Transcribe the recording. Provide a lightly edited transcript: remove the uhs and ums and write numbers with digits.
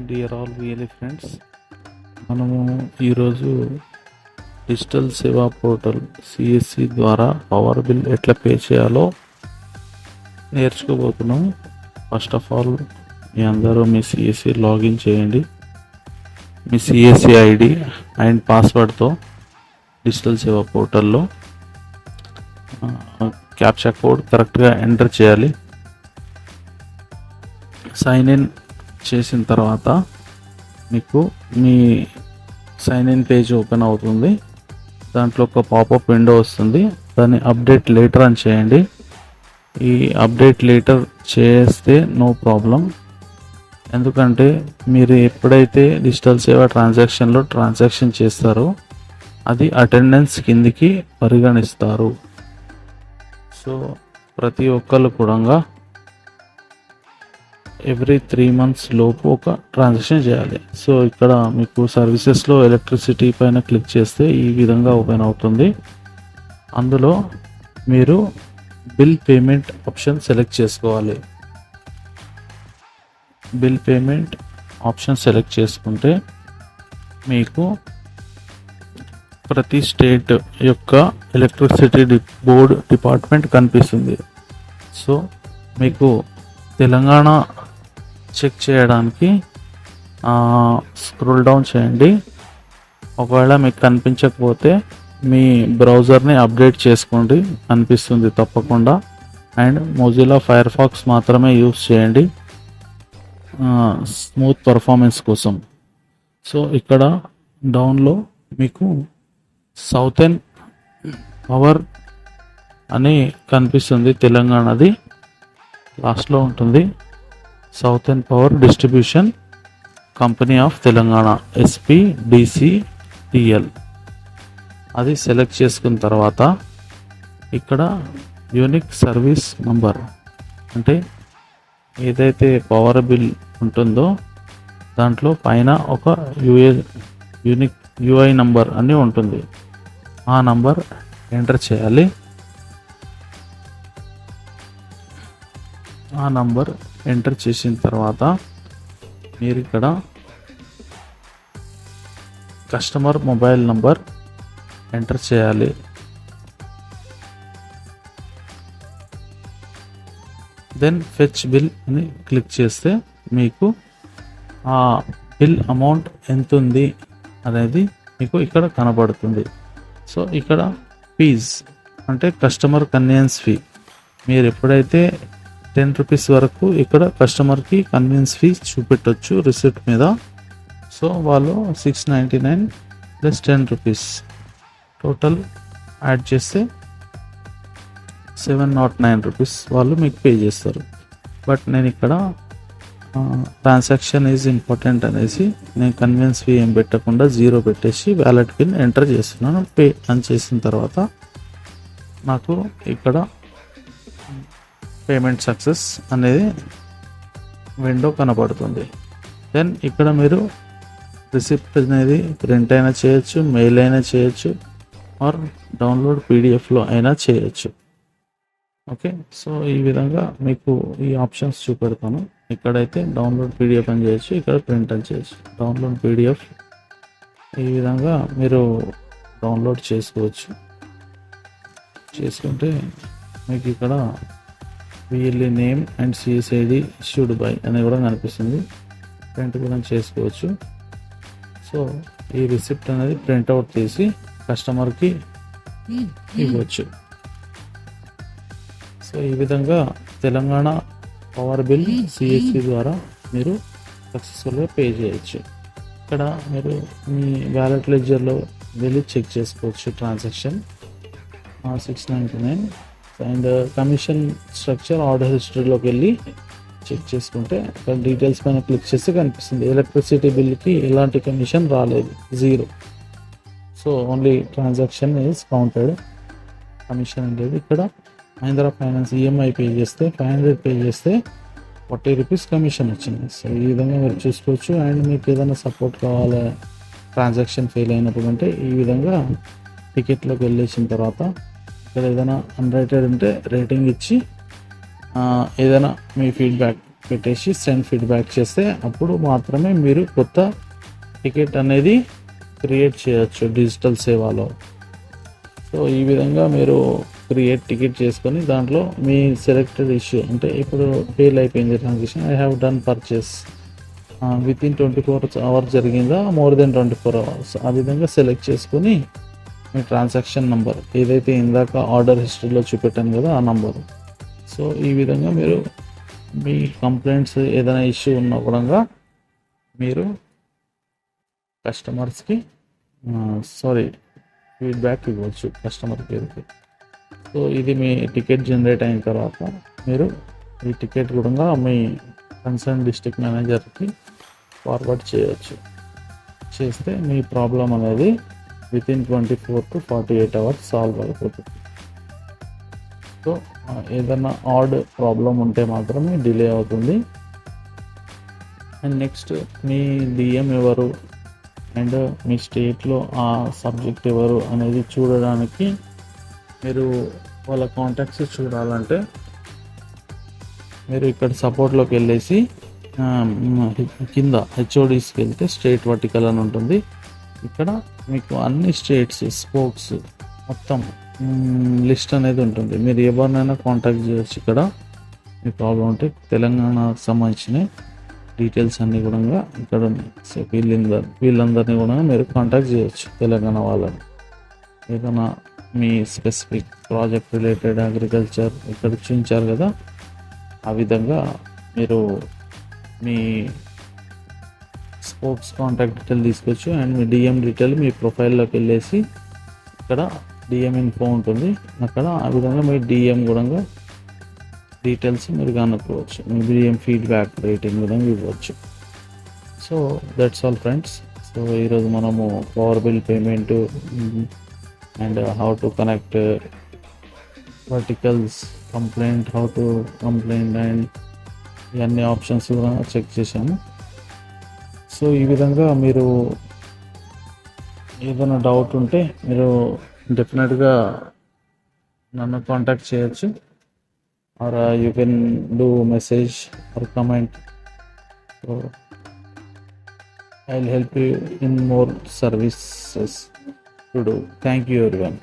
Dear all really friends, మనము ఈరోజు digital సేవా పోర్టల్ సిఎస్సి ద్వారా పవర్ బిల్ ఎట్లా పే చేయాలో నేర్చుకోబోతున్నాం. ఫస్ట్ ఆఫ్ ఆల్ మీ అందరూ మీ సిఎస్సి లాగిన్ చేయండి. మీ సిఎస్సి ఐడి అండ్ పాస్వర్డ్తో డిజిటల్ సేవా పోర్టల్లో క్యాప్చా కోడ్ కరెక్ట్గా ఎంటర్ చేయాలి. సైన్ ఇన్ చేసిన తర్వాత మీకు మీ సైన్ ఇన్ పేజ్ ఓపెన్ అవుతుంది. దాంట్లో ఒక పాపప్ విండో వస్తుంది. దాన్ని అప్డేట్ లేటర్ అని చేయండి. ఈ అప్డేట్ లేటర్ చేస్తే నో ప్రాబ్లం, ఎందుకంటే మీరు ఎప్పుడైతే డిజిటల్ సేవ ట్రాన్సాక్షన్ చేస్తారో అది అటెండెన్స్ కిందికి పరిగణిస్తారు. సో ప్రతి ఒక్కళ్ళు కూడా ఎవ్రీ 3 months లోపు ఒక ట్రాన్సాక్షన్ చేయాలి. సో ఇక్కడ మీకు సర్వీసెస్లో ఎలక్ట్రిసిటీ పైన క్లిక్ చేస్తే ఈ విధంగా ఓపెన్ అవుతుంది. అందులో మీరు బిల్ పేమెంట్ ఆప్షన్ సెలెక్ట్ చేసుకోవాలి. బిల్ పేమెంట్ ఆప్షన్ సెలెక్ట్ చేసుకుంటే మీకు ప్రతి స్టేట్ యొక్క ఎలక్ట్రిసిటీ బోర్డ్ డిపార్ట్మెంట్ కనిపిస్తుంది. సో మీకు తెలంగాణ చెక్ చేయడానికి స్క్రోల్ డౌన్ చేయండి. ఒకవేళ మీకు కనిపించకపోతే మీ బ్రౌజర్ని అప్డేట్ చేసుకోండి, కనిపిస్తుంది తప్పకుండా. అండ్ మొజిల్లా ఫైర్ ఫాక్స్ మాత్రమే యూస్ చేయండి స్మూత్ పర్ఫార్మెన్స్ కోసం. సో ఇక్కడ డౌన్లో మీకు సౌతర్న్ పవర్ అని కనిపిస్తుంది, తెలంగాణది లాస్ట్లో ఉంటుంది. Southern power distribution company of Telangana SPDCTL అది సెలెక్ట్ చేసుకున్న తర్వాత ఇక్కడ యూనిక్ సర్వీస్ నంబర్ అంటే ఏదైతే పవర్ బిల్ ఉంటుందో దాంట్లో పైన ఒక యూనిక్ UI నంబర్ అని ఉంటుంది. ఆ నంబర్ ఎంటర్ చేయాలి. ఆ నంబర్ ఎంటర్ చేసిన తర్వాత మీరు ఇక్కడ కస్టమర్ మొబైల్ నంబర్ ఎంటర్ చేయాలి. దెన్ ఫెచ్ బిల్ అని క్లిక్ చేస్తే మీకు ఆ బిల్ అమౌంట్ ఎంత ఉంది అనేది మీకు ఇక్కడ కనబడుతుంది. సో ఇక్కడ ఫీజ్ అంటే కస్టమర్ కన్వీనియన్స్ ఫీ, మీరు ఎప్పుడైతే 10 రూపీస్ వరకు ఇక్కడ కస్టమర్కి కన్వీనియన్స్ ఫీ చూపెట్టవచ్చు రిసిప్ట్ మీద. సో వాళ్ళు 699 ప్లస్ 10 రూపీస్ టోటల్ యాడ్ చేస్తే 709 రూపీస్ వాళ్ళు మీకు పే చేస్తారు. బట్ నేను ఇక్కడ ట్రాన్సాక్షన్ ఈజ్ ఇంపార్టెంట్ అనేసి నేను కన్వీనియన్స్ ఫీ ఏం పెట్టకుండా 0 పెట్టేసి వ్యాలెట్ పిన్ ఎంటర్ చేస్తున్నాను. పే అని చేసిన తర్వాత నాకు ఇక్కడ పేమెంట్ సక్సెస్ అనేది విండో కనపడుతుంది. దెన్ ఇక్కడ మీరు రిసిప్ట్ అనేది ప్రింట్ అయినా చేయొచ్చు, మెయిల్ అయినా చేయొచ్చు, ఆర్ డౌన్లోడ్ PDFలో అయినా చేయొచ్చు. ఓకే, సో ఈ విధంగా మీకు ఈ ఆప్షన్స్ చూపెడతాను. ఇక్కడైతే డౌన్లోడ్ PDF అని చేయొచ్చు, ఇక్కడ ప్రింట్ అని చేయొచ్చు. డౌన్లోడ్ PDF ఈ విధంగా మీరు డౌన్లోడ్ చేసుకోవచ్చు. చేసుకుంటే మీకు ఇక్కడ VLE name and CSID issued by అని కూడా కనిపిస్తుంది. ప్రింట్ కూడా చేసుకోవచ్చు. సో ఈ రిసిప్ట్ అనేది ప్రింట్అవుట్ తీసి కస్టమర్కి ఇవ్వచ్చు. సో ఈ విధంగా తెలంగాణ పవర్ బిల్ CSC ద్వారా మీరు సక్సెస్ఫుల్గా పే చేయొచ్చు. ఇక్కడ మీరు మీ వ్యాలెట్ లెడ్జర్లో వెళ్ళి చెక్ చేసుకోవచ్చు transaction 699. And commission structure order హిస్టరీలోకి వెళ్ళి చెక్ చేసుకుంటే ఇక్కడ డీటెయిల్స్ పైన క్లిక్ చేస్తే కనిపిస్తుంది. ఎలక్ట్రిసిటీ బిల్కి ఎలాంటి కమిషన్ రాలేదు, 0. So only transaction is counted. Commission అనేది ఇక్కడ మహీంద్రా ఫైనాన్స్ EMI పే చేస్తే 500 పే చేస్తే 40 రూపీస్ కమిషన్ వచ్చింది. సో ఈ విధంగా మీరు చూసుకోవచ్చు. అండ్ మీకు ఏదైనా సపోర్ట్ కావాలి ట్రాన్సాక్షన్ ఫెయిల్ అయినప్పుడు అంటే ఈ విధంగా టికెట్లోకి వెళ్ళేసిన తర్వాత ఇక్కడ ఏదైనా అన్రైటెడ్ ఉంటే రేటింగ్ ఇచ్చి ఏదైనా మీ ఫీడ్బ్యాక్ పెట్టేసి సెండ్ ఫీడ్బ్యాక్ చేస్తే అప్పుడు మాత్రమే మీరు కొత్త టికెట్ అనేది క్రియేట్ చేయొచ్చు డిజిటల్ సేవలో. సో ఈ విధంగా మీరు క్రియేట్ టికెట్ చేసుకొని దాంట్లో మీ సెలెక్టెడ్ ఇష్యూ అంటే ఇప్పుడు ఫెయిల్ అయిపోయింది transaction, I have done purchase with in 24 hours జరిగిందా, మోర్ దెన్ 24 hours, ఆ విధంగా సెలెక్ట్ చేసుకొని మీ ట్రాన్సాక్షన్ నెంబర్ ఏదైతే ఇందాక ఆర్డర్ హిస్టరీలో చూపెట్టాను కదా ఆ నంబరు. సో ఈ విధంగా మీరు మీ కంప్లైంట్స్ ఏదైనా ఇష్యూ ఉన్నా కూడా మీరు కస్టమర్స్కి ఫీడ్బ్యాక్ ఇవ్వచ్చు కస్టమర్ కేర్కి. సో ఇది మీ టికెట్ జనరేట్ అయిన తర్వాత మీరు ఈ టికెట్ కూడా మీ కన్సర్న్ డిస్ట్రిక్ట్ మేనేజర్కి ఫార్వర్డ్ చేయొచ్చు. చేస్తే మీ ప్రాబ్లం అనేది with in 24 to 48 hours solve అయిపోతుంది. సో ఏదైనా ఆడ్ ప్రాబ్లం ఉంటే మాత్రమే డిలే అవుతుంది. అండ్ నెక్స్ట్ మీ డిఎం ఎవరు అండ్ మీ స్టేట్లో ఆ సబ్జెక్ట్ ఎవరు అనేది చూడడానికి మీరు వాళ్ళ కాంటాక్ట్స్ చూడాలంటే మీరు ఇక్కడ సపోర్ట్లోకి వెళ్ళేసి కింద హెచ్ఓడిస్కి వెళ్తే స్టేట్ వర్టికల్ అని ఉంటుంది. ఇక్కడ మీకు అన్ని స్టేట్స్ స్పోక్స్ మొత్తం లిస్ట్ అనేది ఉంటుంది. మీరు ఎవరినైనా కాంటాక్ట్ చేయొచ్చు. ఇక్కడ మీ ప్రాబ్లం ఉంటే తెలంగాణకు సంబంధించిన డీటెయిల్స్ అన్నీ కూడా ఇక్కడ ఉన్నాయి. సో వీళ్ళందరినీ కూడా మీరు కాంటాక్ట్ చేయొచ్చు తెలంగాణ వాళ్ళని. ఏదైనా మీ స్పెసిఫిక్ ప్రాజెక్ట్ రిలేటెడ్ అగ్రికల్చర్ ఇక్కడ చూపించారు కదా, ఆ విధంగా మీరు మీ స్పోక్స్ కాంటాక్ట్ డీటెయిల్ తీసుకోవచ్చు. అండ్ మీ డిఎం డీటెయిల్ మీ ప్రొఫైల్లోకి వెళ్ళేసి ఇక్కడ డిఎం ఇన్ఫో ఉంటుంది, అక్కడ ఆ విధంగా మీ డిఎం కూడా డీటెయిల్స్ మీరు కనుక్కోవచ్చు. మీ డిఎం ఫీడ్బ్యాక్ రేటింగ్ విధంగా ఇవ్వచ్చు. So that's all friends. So ఈరోజు మనము power bill payment and how to connect verticals complaint, how to complaint and ఇవన్నీ ఆప్షన్స్ కూడా చెక్ చేశాము. సో ఈ విధంగా మీరు ఏదైనా డౌట్ ఉంటే మీరు డెఫినెట్గా నన్ను కాంటాక్ట్ చేయొచ్చు, or you can do message or comment. So I will help you in more services to do. Thank you everyone.